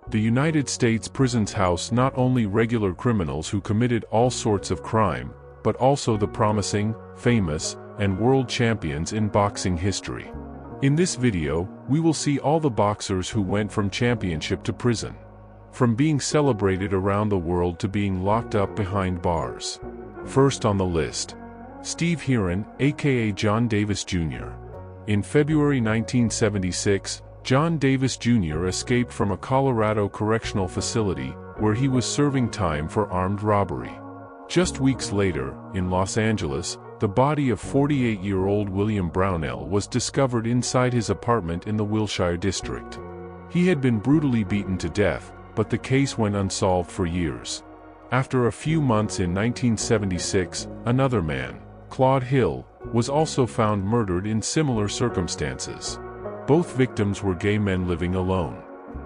The United States prisons house not only regular criminals who committed all sorts of crime, but also the promising, famous, and world champions in boxing history. In this video, we will see all the boxers who went from championship to prison. From being celebrated around the world to being locked up behind bars. First on the list. Steve Heron, aka John Davis Jr. In February 1976, John Davis Jr. escaped from a Colorado correctional facility, where he was serving time for armed robbery. Just weeks later, in Los Angeles, the body of 48-year-old William Brownell was discovered inside his apartment in the Wilshire district. He had been brutally beaten to death, but the case went unsolved for years. After a few months in 1976, another man, Claude Hill, was also found murdered in similar circumstances. Both victims were gay men living alone.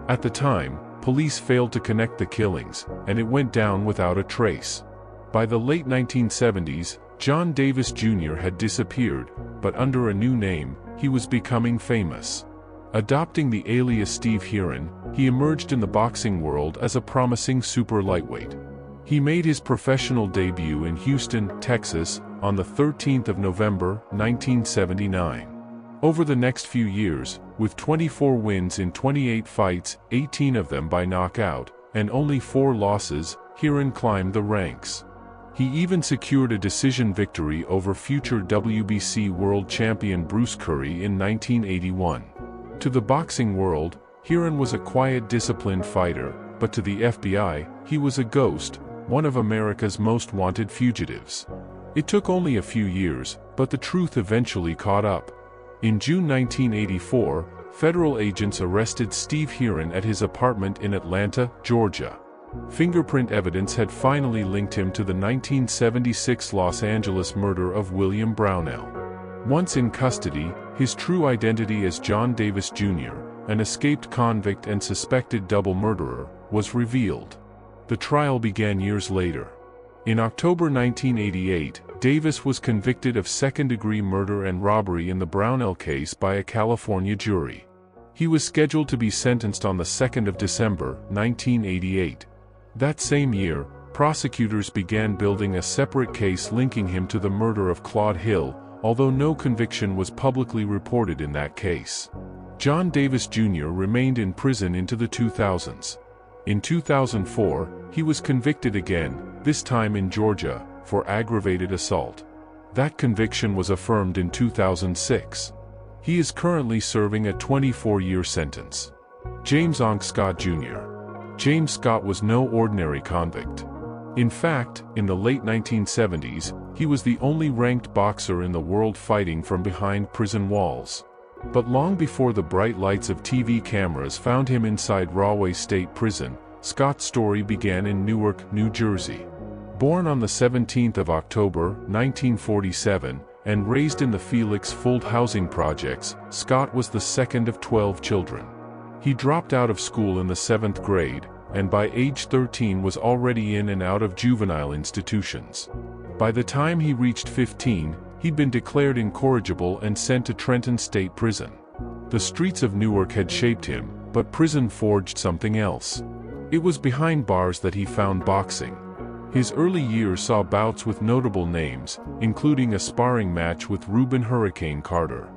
At the time, police failed to connect the killings, and it went down without a trace. By the late 1970s, John Davis Jr. had disappeared, but under a new name, he was becoming famous. Adopting the alias Steve Heron, he emerged in the boxing world as a promising super lightweight. He made his professional debut in Houston, Texas, on the 13th of November, 1979. Over the next few years, with 24 wins in 28 fights, 18 of them by knockout, and only 4 losses, Heron climbed the ranks. He even secured a decision victory over future WBC world champion Bruce Curry in 1981. To the boxing world, Heron was a quiet, disciplined fighter, but to the FBI, he was a ghost, one of America's most wanted fugitives. It took only a few years, but the truth eventually caught up. In June 1984, federal agents arrested Steve Heron at his apartment in Atlanta, Georgia. Fingerprint evidence had finally linked him to the 1976 Los Angeles murder of William Brownell. Once in custody, his true identity as John Davis Jr., an escaped convict and suspected double murderer, was revealed. The trial began years later. In October 1988, Davis was convicted of second-degree murder and robbery in the Brownell case by a California jury. He was scheduled to be sentenced on the 2nd of December, 1988. That same year, prosecutors began building a separate case linking him to the murder of Claude Hill, although no conviction was publicly reported in that case. John Davis Jr. remained in prison into the 2000s. In 2004, he was convicted again, this time in Georgia, for aggravated assault. That conviction was affirmed in 2006. He is currently serving a 24-year sentence. James Scott Jr. James Scott was no ordinary convict. In fact, in the late 1970s, he was the only ranked boxer in the world fighting from behind prison walls. But long before the bright lights of TV cameras found him inside Rahway State Prison, Scott's story began in Newark, New Jersey. Born on the 17th of October, 1947, and raised in the Felix Fuld housing projects, Scott was the second of 12 children. He dropped out of school in the 7th grade, and by age 13 was already in and out of juvenile institutions. By the time he reached 15, he'd been declared incorrigible and sent to Trenton State Prison. The streets of Newark had shaped him, but prison forged something else. It was behind bars that he found boxing. His early years saw bouts with notable names, including a sparring match with Reuben "Hurricane" Carter.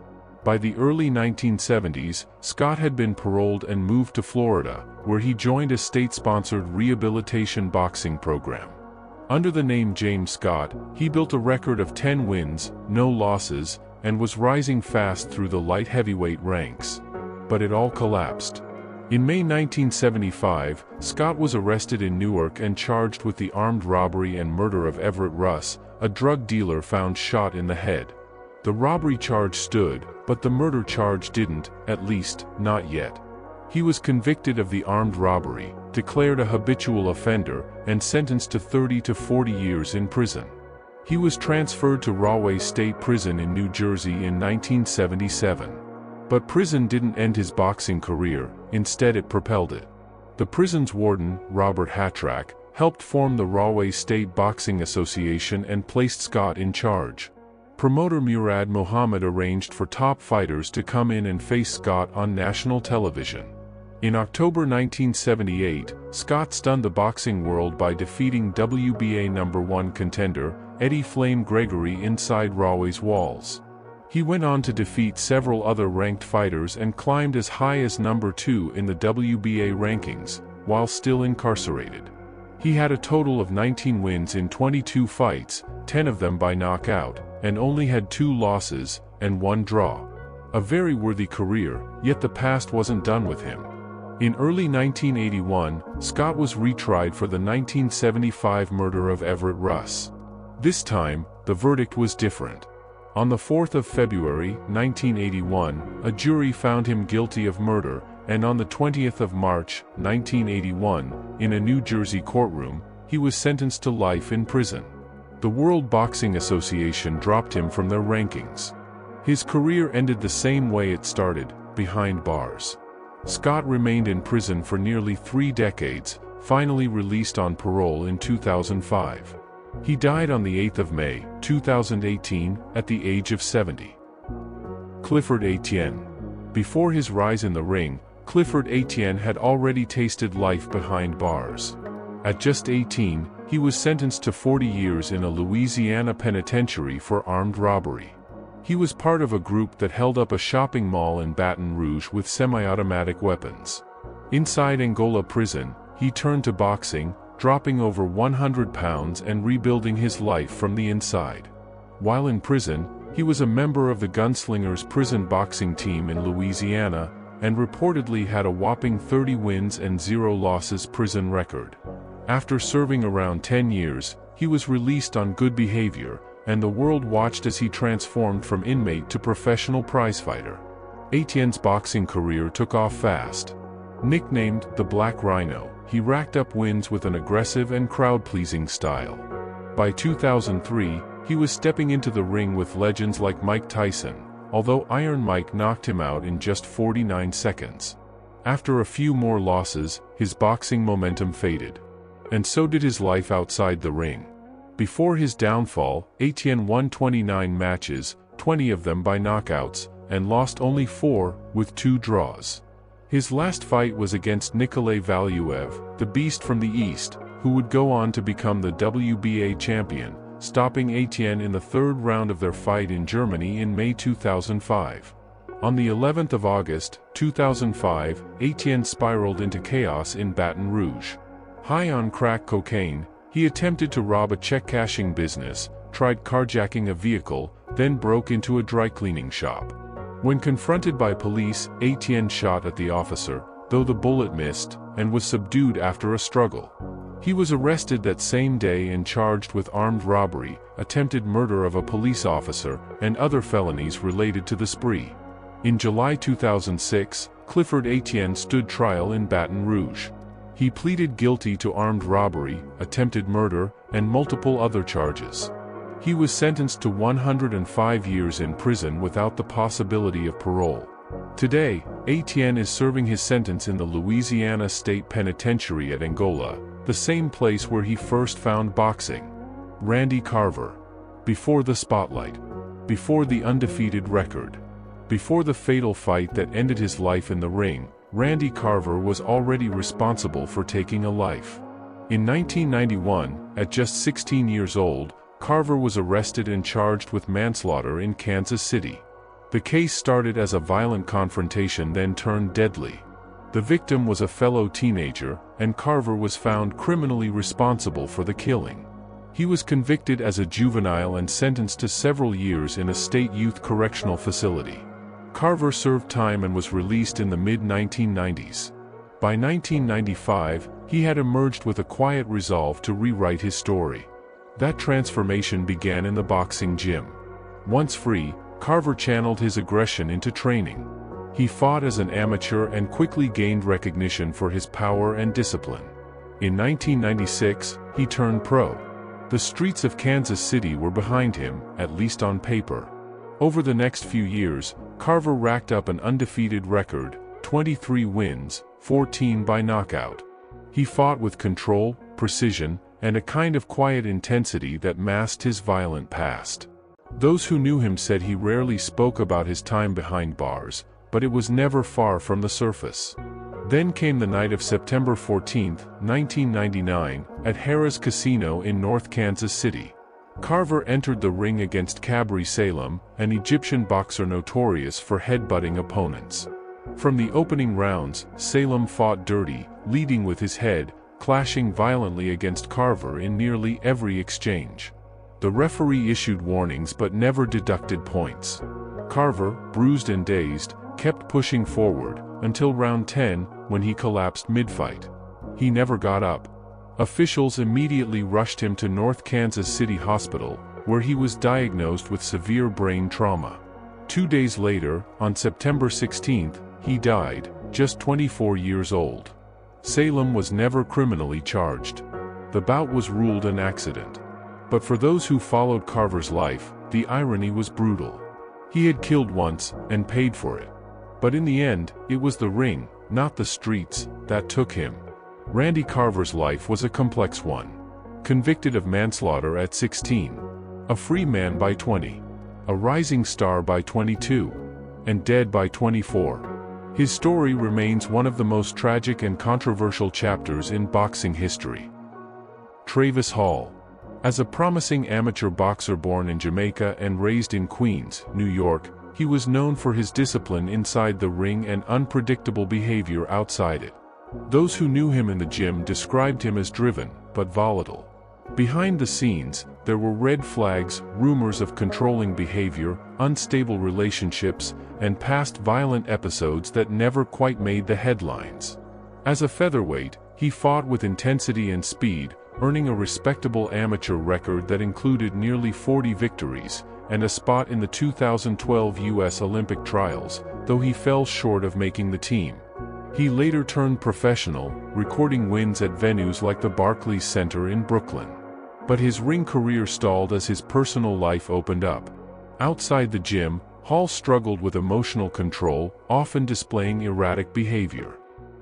By the early 1970s, Scott had been paroled and moved to Florida, where he joined a state-sponsored rehabilitation boxing program. Under the name James Scott, he built a record of 10 wins, no losses, and was rising fast through the light heavyweight ranks. But it all collapsed. In May 1975, Scott was arrested in Newark and charged with the armed robbery and murder of Everett Russ, a drug dealer found shot in the head. The robbery charge stood, but the murder charge didn't, at least, not yet. He was convicted of the armed robbery, declared a habitual offender, and sentenced to 30 to 40 years in prison. He was transferred to Rahway State Prison in New Jersey in 1977. But prison didn't end his boxing career, instead it propelled it. The prison's warden, Robert Hatrack, helped form the Rahway State Boxing Association and placed Scott in charge. Promoter Murad Mohammed arranged for top fighters to come in and face Scott on national television. In October 1978, Scott stunned the boxing world by defeating WBA #1 contender, Eddie "Flame" Gregory inside Rahway's walls. He went on to defeat several other ranked fighters and climbed as high as #2 in the WBA rankings, while still incarcerated. He had a total of 19 wins in 22 fights, 10 of them by knockout, and only had 2 losses, and 1 draw. A very worthy career, yet the past wasn't done with him. In early 1981, Scott was retried for the 1975 murder of Everett Russ. This time, the verdict was different. On the 4th of February, 1981, a jury found him guilty of murder, and on the 20th of March, 1981, in a New Jersey courtroom, he was sentenced to life in prison. The World Boxing Association dropped him from their rankings. His career ended the same way it started, behind bars. Scott remained in prison for nearly 3 decades, finally released on parole in 2005. He died on the 8th of May, 2018, at the age of 70. Clifford Etienne. Before his rise in the ring, Clifford Etienne had already tasted life behind bars. At just 18, he was sentenced to 40 years in a Louisiana penitentiary for armed robbery. He was part of a group that held up a shopping mall in Baton Rouge with semi-automatic weapons. Inside Angola prison, he turned to boxing, dropping over 100 pounds and rebuilding his life from the inside. While in prison, he was a member of the Gunslingers prison boxing team in Louisiana, and reportedly had a whopping 30 wins and 0 losses prison record. After serving around 10 years, he was released on good behavior, and the world watched as he transformed from inmate to professional prizefighter. Etienne's boxing career took off fast. Nicknamed the Black Rhino, he racked up wins with an aggressive and crowd-pleasing style. By 2003, he was stepping into the ring with legends like Mike Tyson, although Iron Mike knocked him out in just 49 seconds. After a few more losses, his boxing momentum faded. And so did his life outside the ring. Before his downfall, Etienne won 29 matches, 20 of them by knockouts, and lost only 4, with 2 draws. His last fight was against Nikolay Valuev, the Beast from the East, who would go on to become the WBA champion, stopping Etienne in the 3rd round of their fight in Germany in May 2005. On the 11th of August, 2005, Etienne spiraled into chaos in Baton Rouge. High on crack cocaine, he attempted to rob a check-cashing business, tried carjacking a vehicle, then broke into a dry-cleaning shop. When confronted by police, Etienne shot at the officer, though the bullet missed, and was subdued after a struggle. He was arrested that same day and charged with armed robbery, attempted murder of a police officer, and other felonies related to the spree. In July 2006, Clifford Etienne stood trial in Baton Rouge. He pleaded guilty to armed robbery, attempted murder, and multiple other charges. He was sentenced to 105 years in prison without the possibility of parole. Today, Etienne is serving his sentence in the Louisiana State Penitentiary at Angola, the same place where he first found boxing. Randy Carver. Before the spotlight. Before the undefeated record. Before the fatal fight that ended his life in the ring, Randy Carver was already responsible for taking a life. In 1991, at just 16 years old, Carver was arrested and charged with manslaughter in Kansas City. The case started as a violent confrontation then turned deadly. The victim was a fellow teenager, and Carver was found criminally responsible for the killing. He was convicted as a juvenile and sentenced to several years in a state youth correctional facility. Carver served time and was released in the mid-1990s. By 1995, he had emerged with a quiet resolve to rewrite his story. That transformation began in the boxing gym. Once free, Carver channeled his aggression into training. He fought as an amateur and quickly gained recognition for his power and discipline. In 1996, he turned pro. The streets of Kansas City were behind him, at least on paper. Over the next few years, Carver racked up an undefeated record, 23 wins, 14 by knockout. He fought with control, precision, and a kind of quiet intensity that masked his violent past. Those who knew him said he rarely spoke about his time behind bars, but it was never far from the surface. Then came the night of September 14, 1999, at Harrah's Casino in North Kansas City. Carver entered the ring against Kabri Salem, an Egyptian boxer notorious for headbutting opponents. From the opening rounds, Salem fought dirty, leading with his head, clashing violently against Carver in nearly every exchange. The referee issued warnings but never deducted points. Carver, bruised and dazed, kept pushing forward, until round 10, when he collapsed mid-fight. He never got up. Officials immediately rushed him to North Kansas City Hospital, where he was diagnosed with severe brain trauma. 2 days later, on September 16, he died, just 24 years old. Salem was never criminally charged. The bout was ruled an accident. But for those who followed Carver's life, the irony was brutal. He had killed once, and paid for it. But in the end, it was the ring, not the streets, that took him. Randy Carver's life was a complex one. Convicted of manslaughter at 16. A free man by 20. A rising star by 22. And dead by 24. His story remains one of the most tragic and controversial chapters in boxing history. Travis Hall. As a promising amateur boxer born in Jamaica and raised in Queens, New York, he was known for his discipline inside the ring and unpredictable behavior outside it. Those who knew him in the gym described him as driven, but volatile. Behind the scenes, there were red flags, rumors of controlling behavior, unstable relationships, and past violent episodes that never quite made the headlines. As a featherweight, he fought with intensity and speed, earning a respectable amateur record that included nearly 40 victories, and a spot in the 2012 U.S. Olympic trials, though he fell short of making the team. He later turned professional, recording wins at venues like the Barclays Center in Brooklyn. But his ring career stalled as his personal life opened up. Outside the gym, Hall struggled with emotional control, often displaying erratic behavior.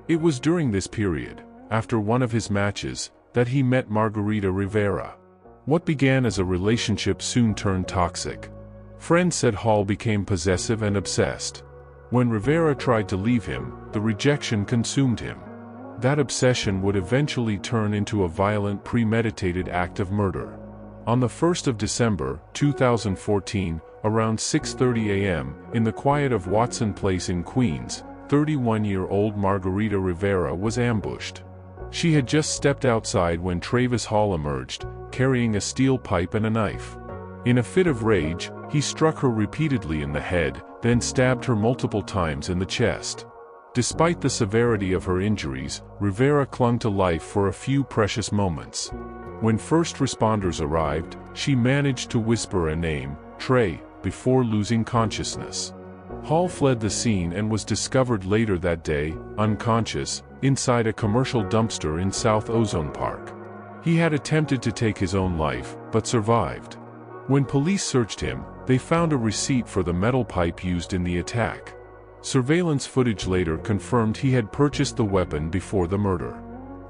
It was during this period, after one of his matches, that he met Margarita Rivera. What began as a relationship soon turned toxic. Friends said Hall became possessive and obsessed. When Rivera tried to leave him, the rejection consumed him. That obsession would eventually turn into a violent, premeditated act of murder. On the 1st of December, 2014, around 6:30 a.m., in the quiet of Watson Place in Queens, 31-year-old Margarita Rivera was ambushed. She had just stepped outside when Travis Hall emerged, carrying a steel pipe and a knife. In a fit of rage, he struck her repeatedly in the head, then stabbed her multiple times in the chest. Despite the severity of her injuries, Rivera clung to life for a few precious moments. When first responders arrived, she managed to whisper a name, Trey, before losing consciousness. Hall fled the scene and was discovered later that day, unconscious, inside a commercial dumpster in South Ozone Park. He had attempted to take his own life, but survived. When police searched him, they found a receipt for the metal pipe used in the attack. Surveillance footage later confirmed he had purchased the weapon before the murder.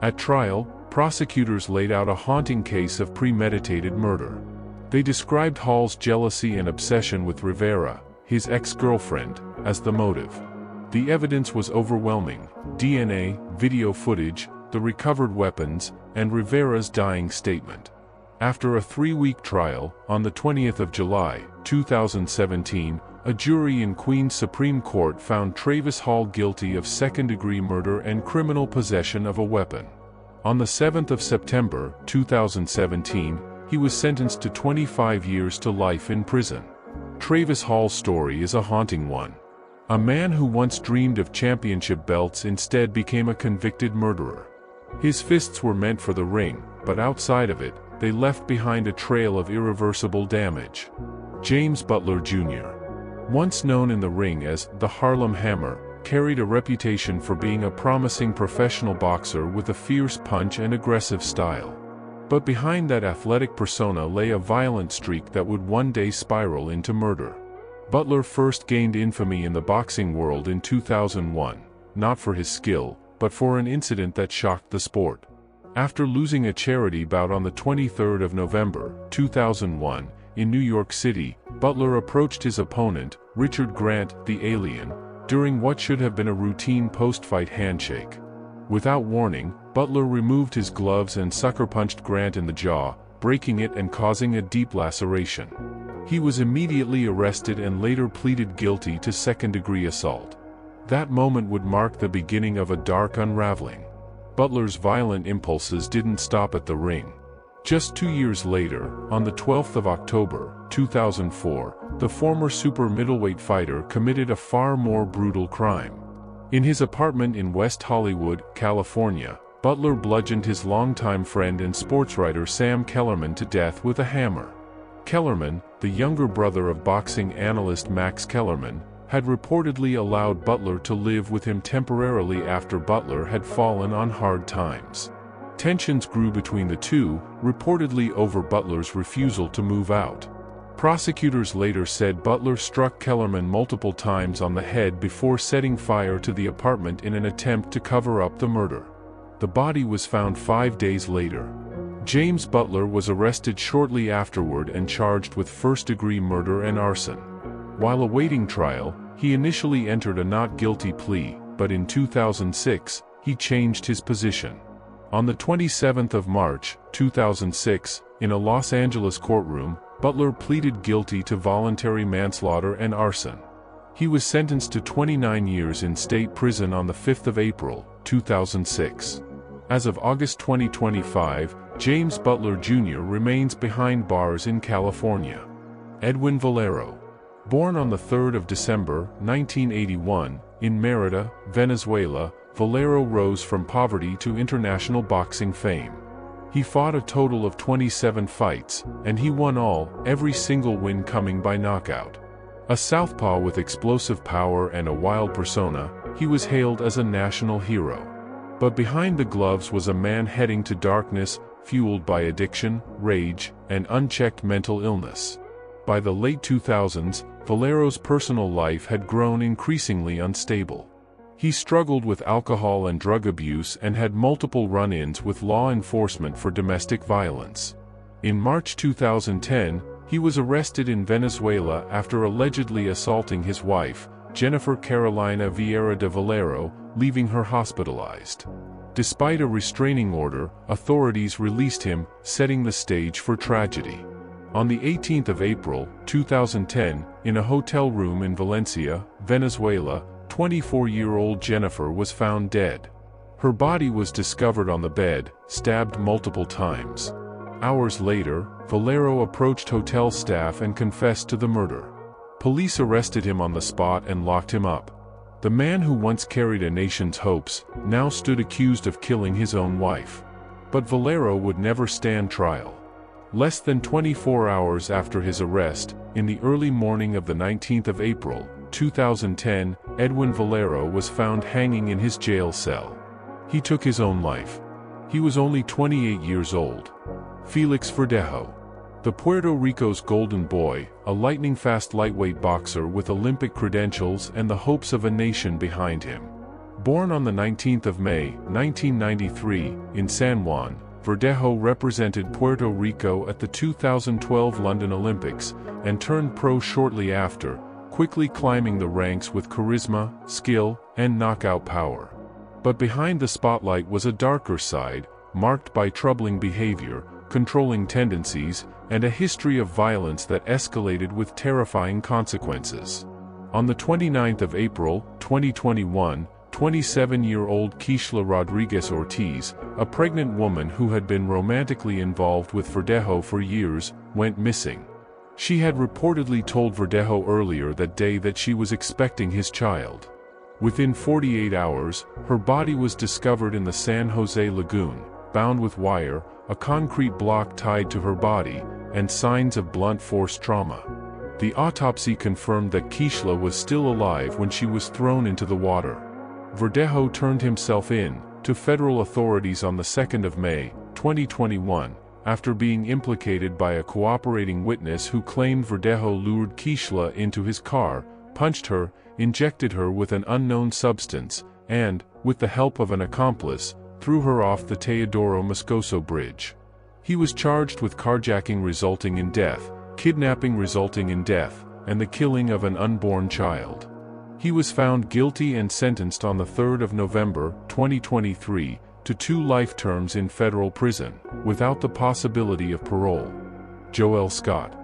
At trial, prosecutors laid out a haunting case of premeditated murder. They described Hall's jealousy and obsession with Rivera, his ex-girlfriend, as the motive. The evidence was overwhelming: DNA, video footage, the recovered weapons, and Rivera's dying statement. After a 3-week trial, on the 20th of July, 2017, a jury in Queens Supreme Court found Travis Hall guilty of second-degree murder and criminal possession of a weapon. On the 7th of September, 2017, he was sentenced to 25 years to life in prison. Travis Hall's story is a haunting one. A man who once dreamed of championship belts instead became a convicted murderer. His fists were meant for the ring, but outside of it, they left behind a trail of irreversible damage. James Butler Jr., once known in the ring as the Harlem Hammer, carried a reputation for being a promising professional boxer with a fierce punch and aggressive style. But behind that athletic persona lay a violent streak that would one day spiral into murder. Butler first gained infamy in the boxing world in 2001, not for his skill, but for an incident that shocked the sport. After losing a charity bout on the 23rd of November, 2001, in New York City, Butler approached his opponent, Richard Grant, the Alien, during what should have been a routine post-fight handshake. Without warning, Butler removed his gloves and sucker-punched Grant in the jaw, breaking it and causing a deep laceration. He was immediately arrested and later pleaded guilty to second-degree assault. That moment would mark the beginning of a dark unraveling. Butler's violent impulses didn't stop at the ring. Just 2 years later, on the 12th of October, 2004, the former super middleweight fighter committed a far more brutal crime. In his apartment in West Hollywood, California, Butler bludgeoned his longtime friend and sportswriter Sam Kellerman to death with a hammer. Kellerman, the younger brother of boxing analyst Max Kellerman, had reportedly allowed Butler to live with him temporarily after Butler had fallen on hard times. Tensions grew between the two, reportedly over Butler's refusal to move out. Prosecutors later said Butler struck Kellerman multiple times on the head before setting fire to the apartment in an attempt to cover up the murder. The body was found 5 days later. James Butler was arrested shortly afterward and charged with first-degree murder and arson. While awaiting trial, he initially entered a not guilty plea, but in 2006, he changed his position. On the 27th of March, 2006, in a Los Angeles courtroom, Butler pleaded guilty to voluntary manslaughter and arson. He was sentenced to 29 years in state prison on the 5th of April, 2006. As of August 2025, James Butler Jr. remains behind bars in California. Edwin Valero. Born on the 3rd of December, 1981, in Mérida, Venezuela, Valero rose from poverty to international boxing fame. He fought a total of 27 fights, and he won all, every single win coming by knockout. A southpaw with explosive power and a wild persona, he was hailed as a national hero. But behind the gloves was a man heading to darkness, fueled by addiction, rage, and unchecked mental illness. By the late 2000s, Valero's personal life had grown increasingly unstable. He struggled with alcohol and drug abuse and had multiple run-ins with law enforcement for domestic violence. In March 2010, he was arrested in Venezuela after allegedly assaulting his wife, Jennifer Carolina Vieira de Valero, leaving her hospitalized. Despite a restraining order, authorities released him, setting the stage for tragedy. On the 18th of April, 2010, in a hotel room in Valencia, Venezuela, 24-year-old Jennifer was found dead. Her body was discovered on the bed, stabbed multiple times. Hours later, Valero approached hotel staff and confessed to the murder. Police arrested him on the spot and locked him up. The man who once carried a nation's hopes, now stood accused of killing his own wife. But Valero would never stand trial. Less than 24 hours after his arrest, in the early morning of the 19th of April, 2010, Edwin Valero was found hanging in his jail cell. He took his own life. He was only 28 years old. Felix Verdejo. The Puerto Rico's golden boy, a lightning-fast lightweight boxer with Olympic credentials and the hopes of a nation behind him. Born on the 19th of May, 1993, in San Juan, Verdejo represented Puerto Rico at the 2012 London Olympics, and turned pro shortly after, quickly climbing the ranks with charisma, skill, and knockout power. But behind the spotlight was a darker side, marked by troubling behavior, controlling tendencies, and a history of violence that escalated with terrifying consequences. On the 29th of April, 2021, 27-year-old Keishla Rodriguez Ortiz, a pregnant woman who had been romantically involved with Verdejo for years, went missing. She had reportedly told Verdejo earlier that day that she was expecting his child. Within 48 hours, her body was discovered in the San Jose Lagoon, bound with wire, a concrete block tied to her body, and signs of blunt force trauma. The autopsy confirmed that Keishla was still alive when she was thrown into the water. Verdejo turned himself in to federal authorities on the 2nd of May, 2021, after being implicated by a cooperating witness who claimed Verdejo lured Keishla into his car, punched her, injected her with an unknown substance, and, with the help of an accomplice, threw her off the Teodoro Moscoso Bridge. He was charged with carjacking resulting in death, kidnapping resulting in death, and the killing of an unborn child. He was found guilty and sentenced on the 3rd of November, 2023, to 2 life terms in federal prison, without the possibility of parole. Joel Scott.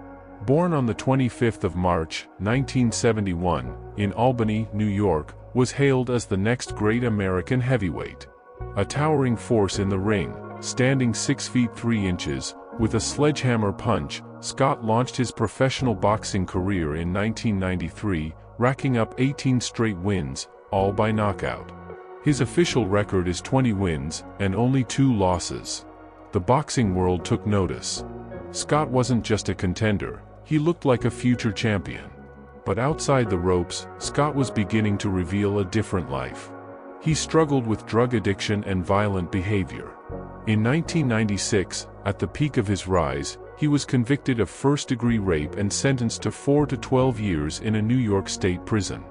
Born on the 25th of March, 1971, in Albany, New York, was hailed as the next great American heavyweight. A towering force in the ring, standing 6 feet 3 inches, with a sledgehammer punch, Scott launched his professional boxing career in 1993, racking up 18 straight wins, all by knockout. His official record is 20 wins, and only 2 losses. The boxing world took notice. Scott wasn't just a contender, he looked like a future champion. But outside the ropes, Scott was beginning to reveal a different life. He struggled with drug addiction and violent behavior. In 1996, at the peak of his rise, he was convicted of first-degree rape and sentenced to 4 to 12 years in a New York State prison.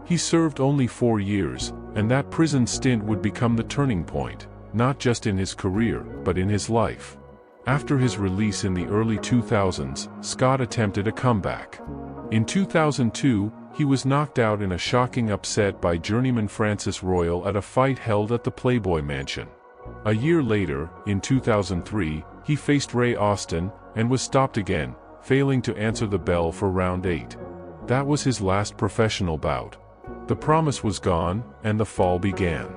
He served only 4 years, and that prison stint would become the turning point, not just in his career, but in his life. After his release in the early 2000s, Scott attempted a comeback. In 2002, he was knocked out in a shocking upset by journeyman Francis Royal at a fight held at the Playboy Mansion. A year later, in 2003, he faced Ray Austin, and was stopped again, failing to answer the bell for round 8. That was his last professional bout. The promise was gone, and the fall began.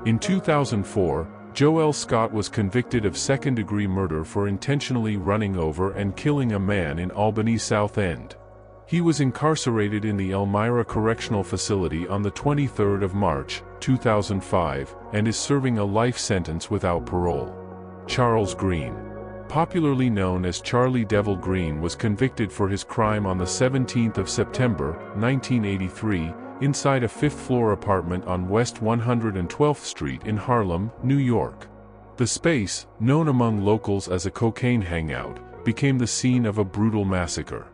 In 2004, Joel Scott was convicted of second-degree murder for intentionally running over and killing a man in Albany's South End. He was incarcerated in the Elmira Correctional Facility on the 23rd of March, 2005, and is serving a life sentence without parole. Charles Green, popularly known as Charlie Devil Green, was convicted for his crime on the 17th of September, 1983, inside a 5th-floor apartment on West 112th Street in Harlem, New York. The space, known among locals as a cocaine hangout, became the scene of a brutal massacre.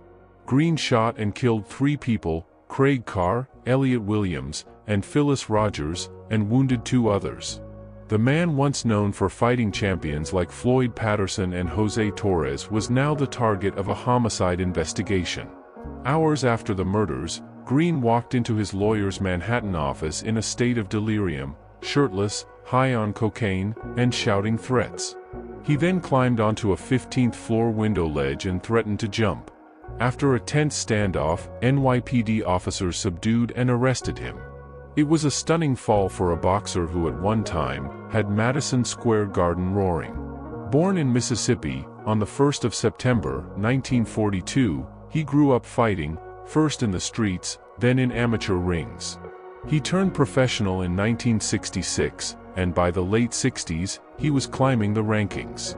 Green shot and killed 3 people, Craig Carr, Elliot Williams, and Phyllis Rogers, and wounded 2 others. The man once known for fighting champions like Floyd Patterson and Jose Torres was now the target of a homicide investigation. Hours after the murders, Green walked into his lawyer's Manhattan office in a state of delirium, shirtless, high on cocaine, and shouting threats. He then climbed onto a 15th-floor window ledge and threatened to jump. After a tense standoff, NYPD officers subdued and arrested him. It was a stunning fall for a boxer who at one time had Madison Square Garden roaring. Born in Mississippi, on the 1st of September, 1942, he grew up fighting, first in the streets, then in amateur rings. He turned professional in 1966, and by the late 60s, he was climbing the rankings.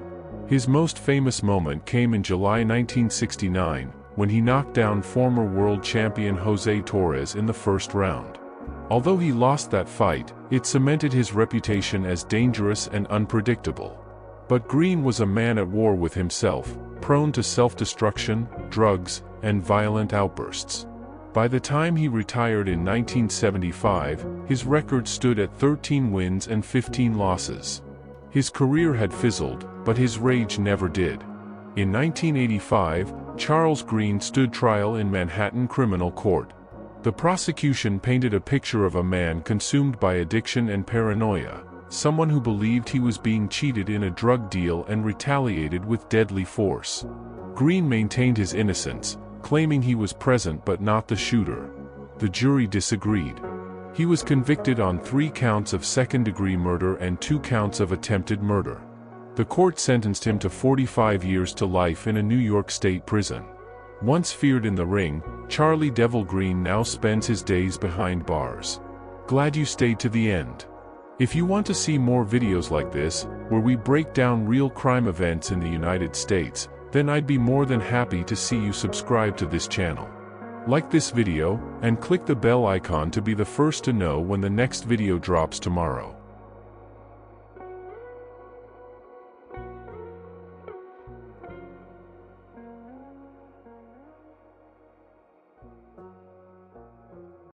His most famous moment came in July 1969, when he knocked down former world champion Jose Torres in the first round. Although he lost that fight, it cemented his reputation as dangerous and unpredictable. But Green was a man at war with himself, prone to self-destruction, drugs, and violent outbursts. By the time he retired in 1975, his record stood at 13 wins and 15 losses. His career had fizzled, but his rage never did. In 1985, Charles Green stood trial in Manhattan criminal court. The prosecution painted a picture of a man consumed by addiction and paranoia, someone who believed he was being cheated in a drug deal and retaliated with deadly force. Green maintained his innocence, claiming he was present but not the shooter. The jury disagreed. He was convicted on 3 counts of second-degree murder and 2 counts of attempted murder. The court sentenced him to 45 years to life in a New York State prison. Once feared in the ring, Charlie Devil Green now spends his days behind bars. Glad you stayed to the end. If you want to see more videos like this, where we break down real crime events in the United States, then I'd be more than happy to see you subscribe to this channel. Like this video, and click the bell icon to be the first to know when the next video drops tomorrow.